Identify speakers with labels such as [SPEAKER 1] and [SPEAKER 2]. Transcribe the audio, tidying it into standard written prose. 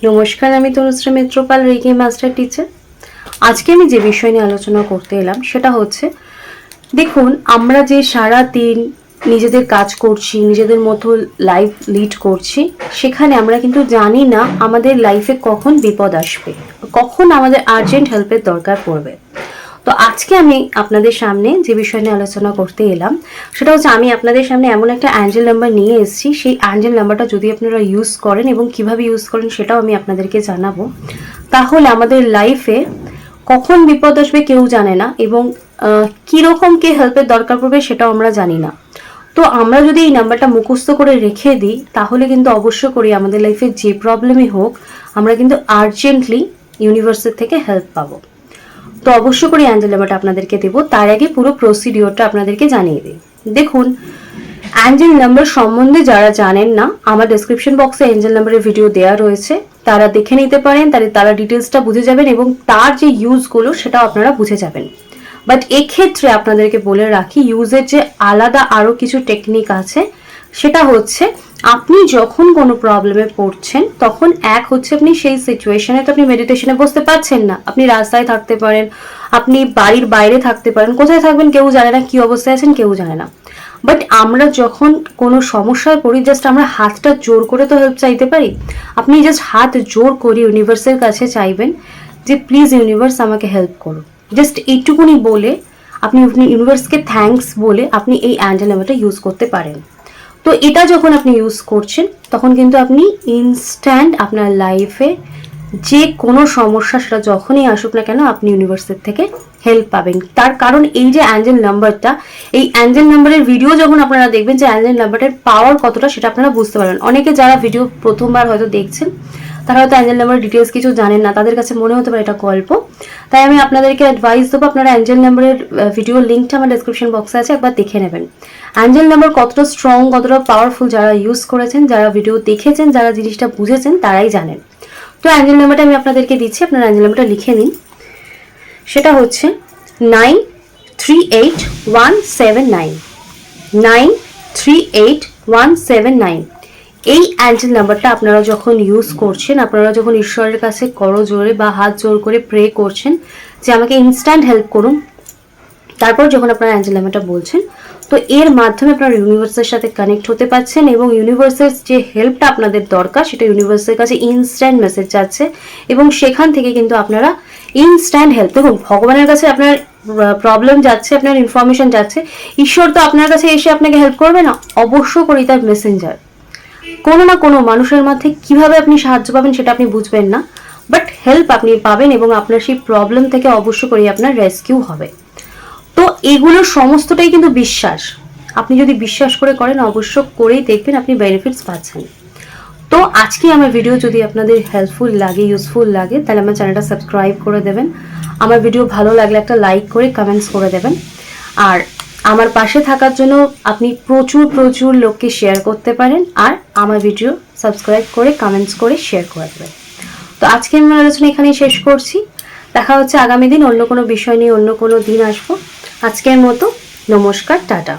[SPEAKER 1] নমস্কার, আমি Tanushree Mitrapal, reiki master teacher. আজকে আমি যে বিষয় নিয়ে আলোচনা করতে এলাম সেটা হচ্ছে, দেখুন আমরা যে সারা দিন নিজেদের কাজ করছি, নিজেদের মতো লাইফ লিড করছি, সেখানে আমরা কিন্তু জানি না আমাদের লাইফে কখন বিপদ আসবে, কখন আমাদের আর্জেন্ট হেল্পের দরকার পড়বে। তো আজকে আমি আপনাদের সামনে যে বিষয় নিয়ে আলোচনা করতে এলাম সেটা হচ্ছে, আমি আপনাদের সামনে এমন একটা অ্যাঞ্জেল নাম্বার নিয়ে এসেছি। সেই অ্যাঞ্জেল নাম্বারটা যদি আপনারা ইউজ করেন এবং কিভাবে ইউজ করেন সেটাও আমি আপনাদেরকে জানাবো, তাহলে আমাদের লাইফে কখন বিপদ আসবে কেউ জানে না, এবং কীরকম কে হেল্পের দরকার পড়বে সেটাও আমরা জানি না। তো আমরা যদি এই নাম্বারটা মুখস্থ করে রেখে দিই, তাহলে কিন্তু অবশ্য করি আমাদের লাইফে যে প্রবলেমই হোক, আমরা কিন্তু আর্জেন্টলি ইউনিভার্সের থেকে হেল্প পাবো। তো অবশ্য করে অ্যাঞ্জেল নাম্বারটা আপনাদেরকে দেবো, তার আগে পুরো প্রসিডিওরটা আপনাদেরকে জানিয়ে দিই। দেখুন, অ্যাঞ্জেল নাম্বার সম্বন্ধে যারা জানেন না, আমার ডেসক্রিপশন বক্সে অ্যাঞ্জেল নাম্বারের ভিডিও দেওয়া রয়েছে, তারা দেখে নিতে পারেন, তারা ডিটেলসটা বুঝে যাবেন এবং তার যে ইউজগুলো সেটাও আপনারা বুঝে যাবেন। বাট এক্ষেত্রে আপনাদেরকে বলে রাখি, ইউজের যে আলাদা আরও কিছু টেকনিক আছে, সেটা হচ্ছে আপনি যখন কোনো প্রবলেমে পড়ছেন, তখন এক হচ্ছে আপনি সেই সিচুয়েশনে তো আপনি মেডিটেশনে বসতে পারছেন না, আপনি রাস্তায় থাকতে পারেন, আপনি বাড়ির বাইরে থাকতে পারেন, কোথায় থাকবেন কেউ জানে না, কি অবস্থায় আছেন কেউ জানে না। বাট আমরা যখন কোনো সমস্যায় পড়ি, জাস্ট আমরা হাতটা জোর করে তো হেল্প চাইতে পারি। আপনি জাস্ট হাত জোর করে ইউনিভার্সের কাছে চাইবেন যে প্লিজ ইউনিভার্স আমাকে হেল্প করো, জাস্ট এইটুকুনি বলে আপনি ইউনিভার্সকে থ্যাঙ্কস বলে আপনি এই অ্যাঞ্জেল নাম্বারটা ইউজ করতে পারেন। তো এটা যখন আপনি ইউজ করছেন, তখন কিন্তু আপনি ইনস্ট্যান্ট আপনার লাইফে যে কোনো সমস্যা সেটা যখনই আসুক না কেন, আপনি ইউনিভার্সের থেকে হেল্প পাবেন। তার কারণ এই যে অ্যাঞ্জেল নাম্বারটা, এই অ্যাঞ্জেল নাম্বারের ভিডিও যখন আপনারা দেখবেন, যে অ্যাঞ্জেল নাম্বারের পাওয়ার কতটা সেটা আপনারা বুঝতে পারবেন। অনেকে যারা ভিডিও প্রথমবার হয়তো দেখছেন, তারা হয়তো অ্যাঞ্জেল নাম্বারের ডিটেলস কিছু জানেন না, তাদের কাছে মনে হতে পারে এটা গল্প। তাই আমি আপনাদেরকে অ্যাডভাইস দেবো, আপনারা অ্যাঞ্জেল নাম্বারের ভিডিও লিঙ্কটা আমার ডেসক্রিপশন বক্সে আছে, একবার দেখে নেবেন। অ্যাঞ্জেল নাম্বার কতটা স্ট্রং, কতটা পাওয়ারফুল, যারা ইউজ করেছেন, যারা ভিডিও দেখেছেন, যারা জিনিসটা বুঝেছেন, তারাই জানেন। তো অ্যাঞ্জেল নাম্বারটা আমি আপনাদেরকে দিচ্ছি, আপনারা অ্যাঞ্জেল নাম্বারটা লিখে নিন। সেটা হচ্ছে 938179, 938179। এই অ্যাঞ্জেল নাম্বারটা আপনারা যখন ইউজ করছেন, আপনারা যখন ঈশ্বরের কাছে করজোড়ে বা হাত জোর করে প্রে করছেন যে আমাকে ইনস্ট্যান্ট হেল্প করুন, তারপর যখন আপনারা অ্যাঞ্জেল নাম্বারটা বলছেন, তো এর মাধ্যমে আপনারা ইউনিভার্সের সাথে কানেক্ট হতে পারছেন, এবং ইউনিভার্সের যে হেল্পটা আপনাদের দরকার সেটা ইউনিভার্সের কাছে ইনস্ট্যান্ট মেসেজ যাচ্ছে, এবং সেখান থেকে কিন্তু আপনারা ইনস্ট্যান্ট হেল্প। দেখুন, ভগবানের কাছে আপনার প্রবলেম যাচ্ছে, আপনার ইনফরমেশন যাচ্ছে, ঈশ্বর তো আপনার কাছে এসে আপনাকে হেল্প করবে না, অবশ্য করি তার মেসেঞ্জার। কোনো না কোনো মানুষের মধ্যে কিভাবে আপনি সাহায্য পাবেন সেটা আপনি বুঝবেন না, বাট হেল্প আপনি পাবেন, এবং আপনার সেই প্রবলেম থেকে অবশ্য করি আপনার রেস্কিউ হবে। তো এগুলো সমস্তটাই কিন্তু বিশ্বাস। আপনি যদি বিশ্বাস করে করেন, অবশ্য করেই দেখবেন আপনি বেনিফিটস পাচ্ছেন। তো আজকে আমার ভিডিও যদি আপনাদের হেল্পফুল লাগে, ইউজফুল লাগে, তাহলে আমার চ্যানেলটা সাবস্ক্রাইব করে দেবেন। আমার ভিডিও ভালো লাগলে একটা লাইক করে কমেন্টস করে দেবেন। আর আমার পাশে থাকার জন্য আপনি প্রচুর প্রচুর লোককে শেয়ার করতে পারেন, আর আমার ভিডিও সাবস্ক্রাইব করে কমেন্টস করে শেয়ার করে দেবেন। তো আজকে আমার আলোচনা এখানেই শেষ করছি। দেখা হচ্ছে আগামী দিন অন্য কোনো বিষয় নিয়ে, অন্য কোনো দিন আসবো। আজকের মতো নমস্কার, টাটা।